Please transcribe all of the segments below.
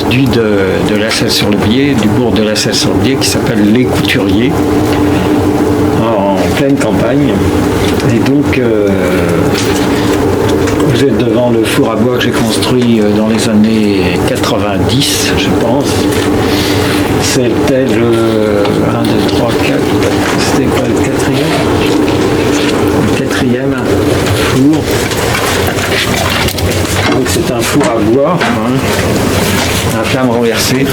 perdu de la Selle-sur-le-Biais, du bourg de la Selle-sur-le-Biais qui s'appelle Les Couturiers, en pleine campagne. Et donc, vous êtes devant le four à bois que j'ai construit dans les années 90, je pense. C'était le 1, 2, 3, 4, c'était quoi le quatrième? Le quatrième four. Donc c'est un four à bois, à flamme renversée,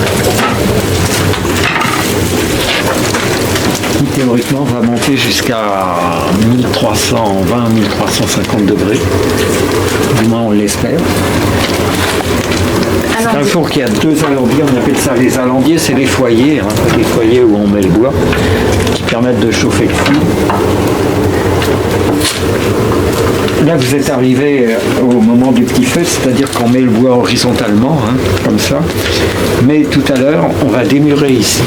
qui théoriquement va monter jusqu'à 1320-1350 degrés, du moins on l'espère. C'est un four qui a 2 alambiers, on appelle ça les alambiers, c'est les foyers, les foyers où on met le bois, qui permettent de chauffer le four. Là, vous êtes arrivé au moment du petit feu, c'est-à-dire qu'on met le bois horizontalement, comme ça. Mais tout à l'heure, on va démurer ici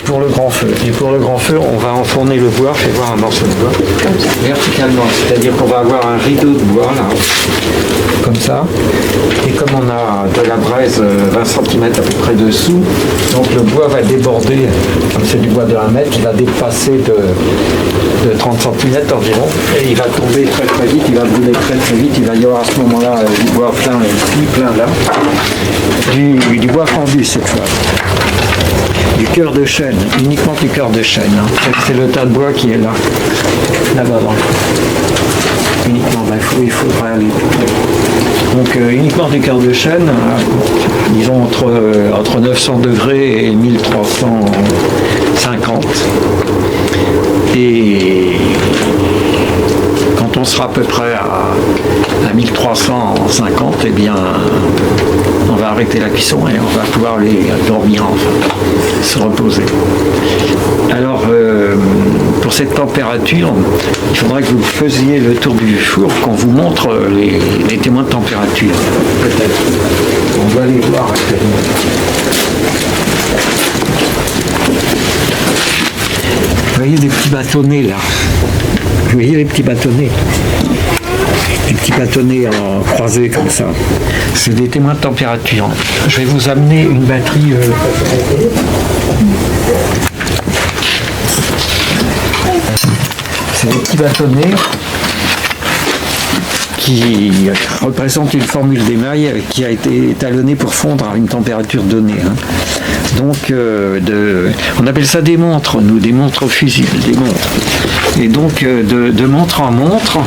pour le grand feu. Et pour le grand feu, on va enfourner le bois, je vais voir un morceau de bois, verticalement. C'est-à-dire qu'on va avoir un rideau de bois, là, comme ça. Et comme on a de la braise 20 cm à peu près dessous, donc le bois va déborder, comme c'est du bois de 1 mètre, il va dépasser de 30 cm environ, et il va tomber très très vite, il va brûler très très vite, il va y avoir à ce moment-là du bois plein ici, plein là, du bois fendu cette fois. Du cœur de chêne, uniquement du cœur de chêne. C'est le tas de bois qui est là, là-bas. Uniquement, il faudra aller. Donc uniquement du cœur de chêne, disons entre 900 degrés et 1350. Et quand on sera à peu près à 1350, eh bien, on va arrêter la cuisson et on va pouvoir aller dormir, enfin, se reposer. Alors, pour cette température, il faudrait que vous faisiez le tour du four, qu'on vous montre les témoins de température. Peut-être. On va les voir actuellement. Vous voyez des petits bâtonnets là. Vous voyez les petits bâtonnets. Les petits bâtonnets en croisés comme ça. C'est des témoins de température. Je vais vous amener une batterie. C'est des petits bâtonnets qui représentent une formule d'émail qui a été étalonnée pour fondre à une température donnée. Donc, on appelle ça des montres, nous, des montres fusibles, des montres. Et donc, de montre en montre,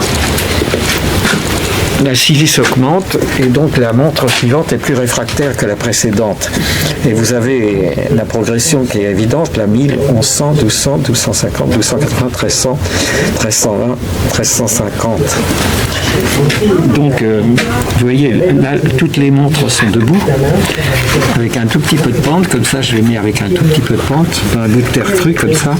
la silice augmente et donc la montre suivante est plus réfractaire que la précédente. Et vous avez la progression qui est évidente, la 1000, 1100, 1200, 1250, 1280, 1300, 1320, 1350. Donc, vous voyez, là, toutes les montres sont debout, avec un tout petit peu de pente, comme ça, je les mets avec un tout petit peu de pente, un bout de terre crue, comme ça.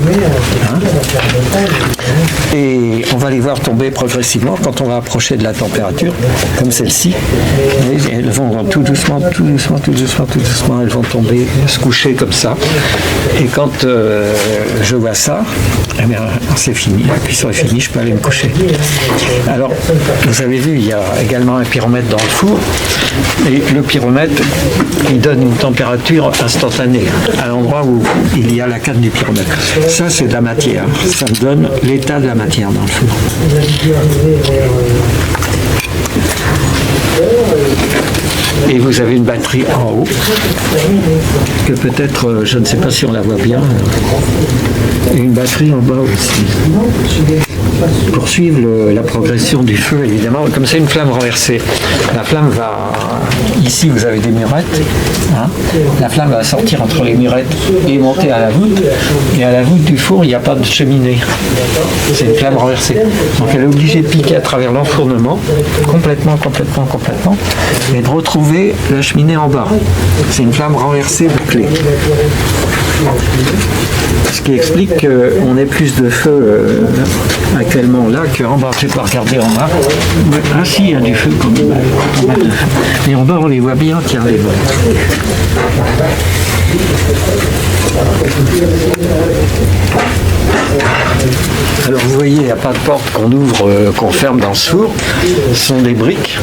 Et on va les voir tomber progressivement quand on va approcher de la température, comme celle-ci. Elles vont tout doucement, tout doucement, tout doucement, tout doucement, elles vont tomber, se coucher comme ça. Et quand je vois ça, eh bien, c'est fini, la cuisson est finie, je peux aller me coucher. Alors, vous avez vu, il y a également un pyromètre dans le four, et le pyromètre, il donne une température instantanée à l'endroit où il y a la canne du pyromètre. Ça, c'est de la matière, ça me donne l'état de la matière dans le four. Et vous avez une batterie en haut, que peut-être, je ne sais pas si on la voit bien, et une batterie en bas aussi. Pour suivre la progression du feu, évidemment, comme c'est une flamme renversée, la flamme va, ici vous avez des murettes, la flamme va sortir entre les murettes et monter à la voûte, et à la voûte du four, il n'y a pas de cheminée, c'est une flamme renversée. Donc elle est obligée de piquer à travers l'enfournement, complètement, et de retrouver la cheminée en bas. C'est une flamme renversée bouclée. Ce qui explique qu'on ait plus de feu actuellement là qu'en bas. Je ne vais pas regarder en bas. Ah si, il y a du feu quand même. Mais en bas, on les voit bien, tiens, les vols. Alors vous voyez, il n'y a pas de porte qu'on ouvre, qu'on ferme dans ce four. Ce sont des briques.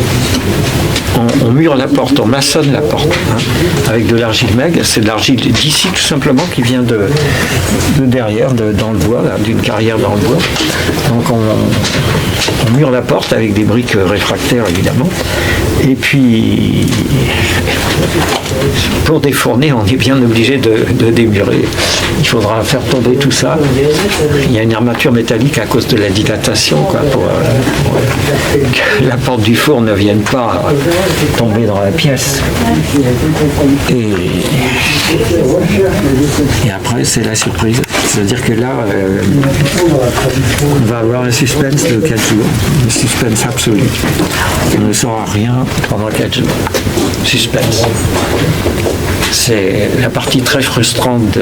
On mure la porte, on maçonne la porte avec de l'argile maigre. C'est de l'argile d'ici tout simplement qui vient de derrière, dans le bois, d'une carrière dans le bois. Donc on mure la porte avec des briques réfractaires évidemment. Et puis pour défourner, on est bien obligé de démurer. Il faudra faire tomber tout ça. Il y a une armature métallique à cause de la dilatation, quoi, pour que la porte du four ne vienne pas tomber dans la pièce. Et après, c'est la surprise. C'est-à-dire que là, on va avoir un suspense de 4 jours. Un suspense absolu. On ne saura rien pendant 4 jours. Suspense. C'est la partie très frustrante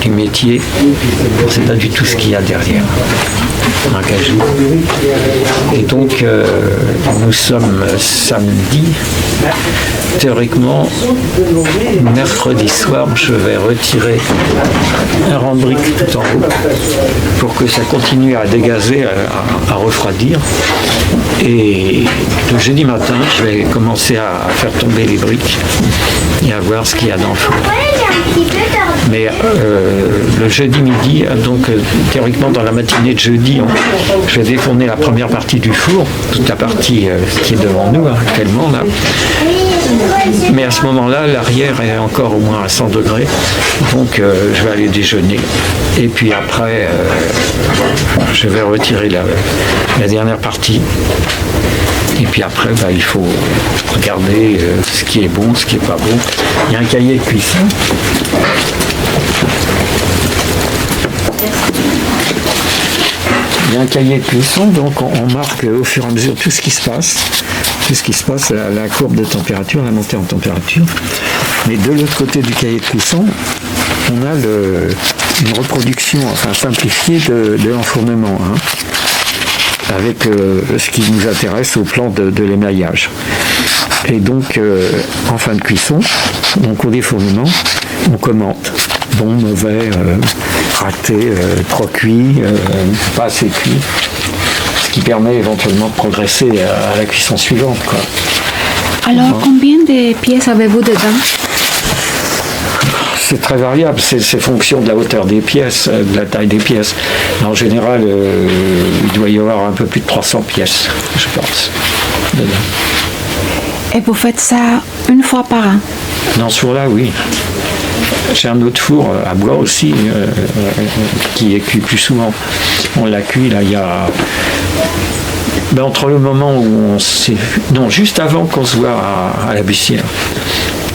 du métier. C'est pas du tout ce qu'il y a derrière un cajou. Et donc, nous sommes samedi. Théoriquement, mercredi soir, je vais retirer un rang de briques tout en haut pour que ça continue à dégazer, à refroidir. Et le jeudi matin, je vais commencer à faire tomber les briques et à voir ce qu'il y a dans le four. Mais le jeudi midi, donc théoriquement dans la matinée de jeudi, je vais défourner la première partie du four, toute la partie qui est devant nous actuellement là. Mais à ce moment-là, l'arrière est encore au moins à 100 degrés, donc je vais aller déjeuner. Et puis après, je vais retirer la dernière partie. Et puis après, il faut regarder ce qui est bon, ce qui n'est pas bon. Il y a un cahier de cuisson. Il y a un cahier de cuisson, donc on marque au fur et à mesure tout ce qui se passe, la courbe de température, la montée en température. Mais de l'autre côté du cahier de cuisson, on a une reproduction, simplifiée de l'enfournement, avec ce qui nous intéresse au plan de l'émaillage. Et donc, en fin de cuisson, donc au défournement, on commente. Bon, mauvais, raté, trop cuit, pas assez cuit. Ce qui permet éventuellement de progresser à la cuisson suivante, quoi. Alors, combien de pièces avez-vous dedans? C'est très variable, c'est fonction de la hauteur des pièces, de la taille des pièces. En général, il doit y avoir un peu plus de 300 pièces, je pense, dedans. Et vous faites ça une fois par an? Dans ce four-là, oui. J'ai un autre four à bois aussi, qui est cuit plus souvent. On l'a cuit, là, il y a... entre le moment où on s'est... Non, juste avant qu'on se voit à la Bussière.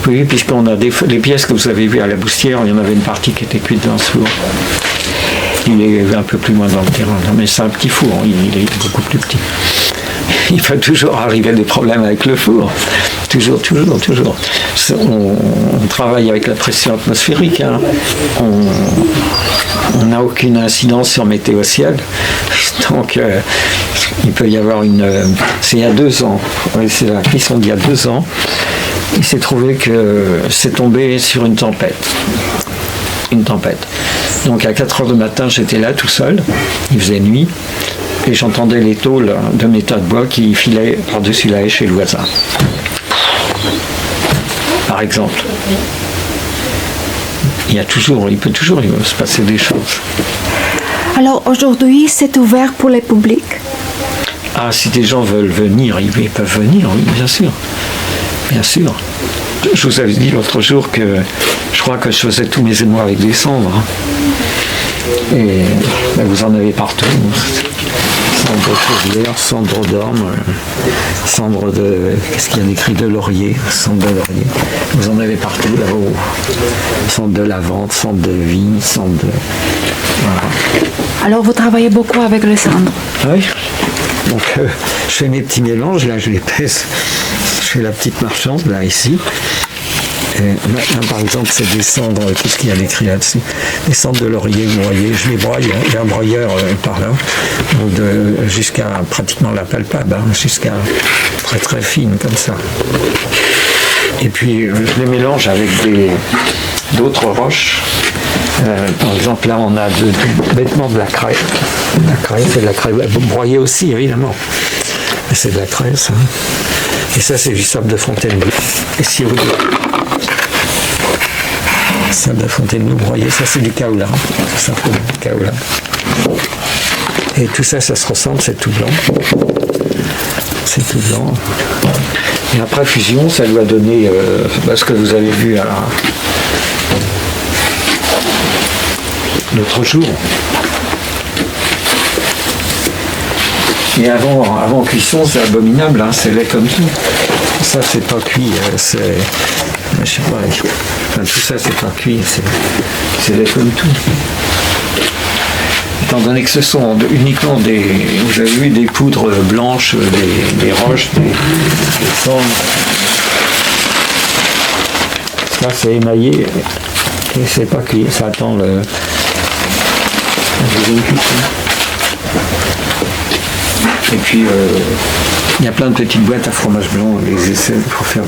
Oui, puisqu'on a les pièces que vous avez vues à la Bussière, il y en avait une partie qui était cuite dans ce four. Il est un peu plus loin dans le terrain, mais c'est un petit four, il est beaucoup plus petit. Il peut toujours arriver des problèmes avec le four. Toujours. On travaille avec la pression atmosphérique. On n'a aucune incidence sur météo ciel. Donc, il peut y avoir c'est il y a 2 ans. C'est la cuisson d'il y a 2 ans. Il s'est trouvé que c'est tombé sur une tempête. Donc à 4 heures du matin, j'étais là tout seul. Il faisait nuit. Et j'entendais les tôles de mes tas de bois qui filaient par-dessus la haie chez le voisin. Par exemple. Il peut toujours se passer des choses. Alors aujourd'hui, c'est ouvert pour le public? Ah, si des gens veulent venir, ils peuvent venir, oui, bien sûr. Bien sûr. Je vous avais dit l'autre jour que je crois que je faisais tous mes émois avec des cendres. Et vous en avez partout. Cendre fourrière, cendre d'orme, cendre de... Qu'est-ce qu'il y a écrit? De laurier, cendre de laurier. Vous en avez partout là-haut. Cendre de lavande, cendre de vigne, cendre de... Voilà. Alors vous travaillez beaucoup avec les cendres? Oui. Donc je fais mes petits mélanges, là je les pèse. Je fais la petite marchande, là, ici. Et là, par exemple, c'est des cendres, qu'est-ce qu'il y a écrit là-dessus? Des cendres de laurier broyées, je les broie, il y a un broyeur par là, donc jusqu'à pratiquement la palpable, jusqu'à très très fine, comme ça. Et puis, je les mélange avec d'autres roches, Par exemple, là, on a bêtement de la craie. La craie, c'est de la craie broyée aussi, évidemment. Mais c'est de la craie, ça. Et ça, c'est du sable de Fontainebleau. Et si vous... Sable de Fontainebleau broyé, ça, c'est du kaolin. Tout simplement, du kaolin. Et tout ça, ça se ressemble, c'est tout blanc. C'est tout blanc. Et après fusion, ça doit donner ce que vous avez vu l'autre jour. Et avant cuisson, c'est abominable, hein, c'est lait comme tout. Ça, c'est pas cuit, c'est... Je sais pas, enfin, tout ça, c'est pas cuit, c'est lait comme tout. Étant donné que ce sont uniquement vous avez vu, des poudres blanches, des roches, des cendres. Là, c'est émaillé et c'est pas cuit, ça attend la deuxième cuisson. Et puis, il y a plein de petites boîtes à fromage blanc, les essais pour faire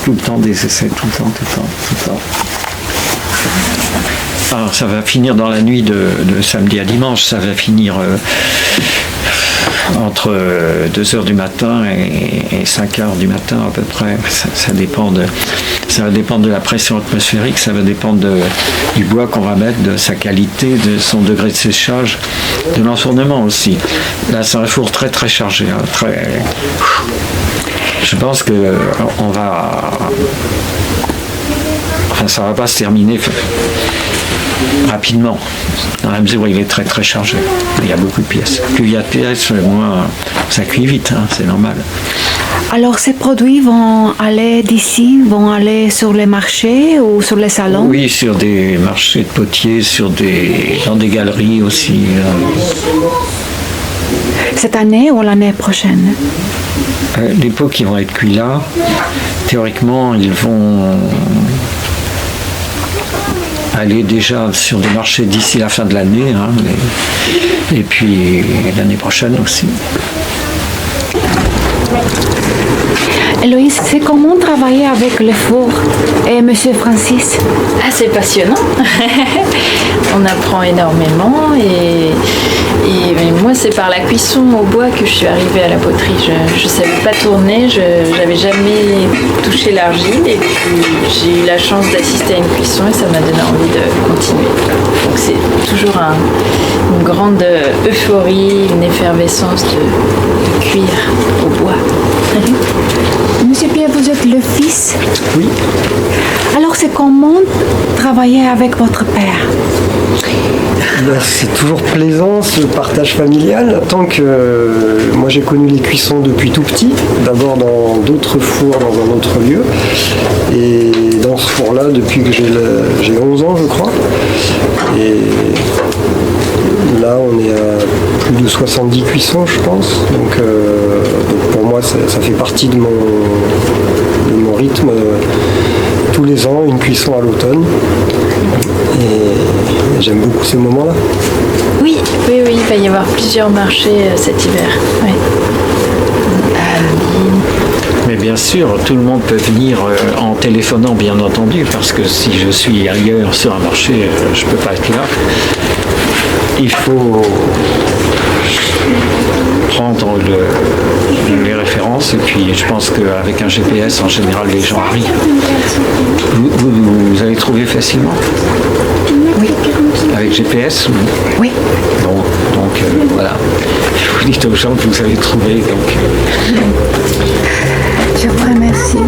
tout le temps des essais, tout le temps. Alors, ça va finir dans la nuit de samedi à dimanche, ça va finir entre 2h du matin et 5h du matin à peu près. Ça va dépendre de la pression atmosphérique, ça va dépendre du bois qu'on va mettre, de sa qualité, de son degré de séchage, de l'enfournement aussi. Là, c'est un four très très chargé, hein, très... Je pense que on va... Enfin, ça va pas se terminer rapidement, dans la mesure où il est très très chargé. Il y a beaucoup de pièces. Plus il y a de pièces, moins ça cuit vite, hein, c'est normal. Alors ces produits vont aller d'ici, vont aller sur les marchés ou sur les salons? Oui, sur des marchés de potiers, dans des galeries aussi. Cette année ou l'année prochaine? Les pots qui vont être cuits là, théoriquement, ils vont aller déjà sur des marchés d'ici la fin de l'année, hein, et puis l'année prochaine aussi. Héloïse, c'est comment travailler avec le four et Monsieur Francis? Ah, c'est passionnant. On apprend énormément et moi, c'est par la cuisson au bois que je suis arrivée à la poterie. Je ne savais pas tourner, je n'avais jamais touché l'argile et puis j'ai eu la chance d'assister à une cuisson et ça m'a donné envie de continuer. Donc c'est toujours une grande euphorie, une effervescence de cuire au bois. Monsieur Pierre, vous êtes le fils? Oui. Alors c'est comment travailler avec votre père? C'est toujours plaisant ce partage familial, tant que moi j'ai connu les cuissons depuis tout petit, d'abord dans d'autres fours dans un autre lieu, et dans ce four-là depuis que j'ai 11 ans je crois, et là on est à plus de 70 cuissons je pense, donc pour moi ça fait partie de mon rythme. Tous les ans, une cuisson à l'automne. Et j'aime beaucoup ces moments-là. Oui, il va y avoir plusieurs marchés cet hiver. Oui. Mais bien sûr, tout le monde peut venir en téléphonant, bien entendu, parce que si je suis ailleurs sur un marché, je ne peux pas être là. Il faut prendre les références et puis je pense qu'avec un GPS en général les gens arrivent. Vous allez trouver facilement? Oui. Avec GPS? Oui. Donc voilà, vous dites aux gens que vous allez trouver. Donc... Je vous remercie.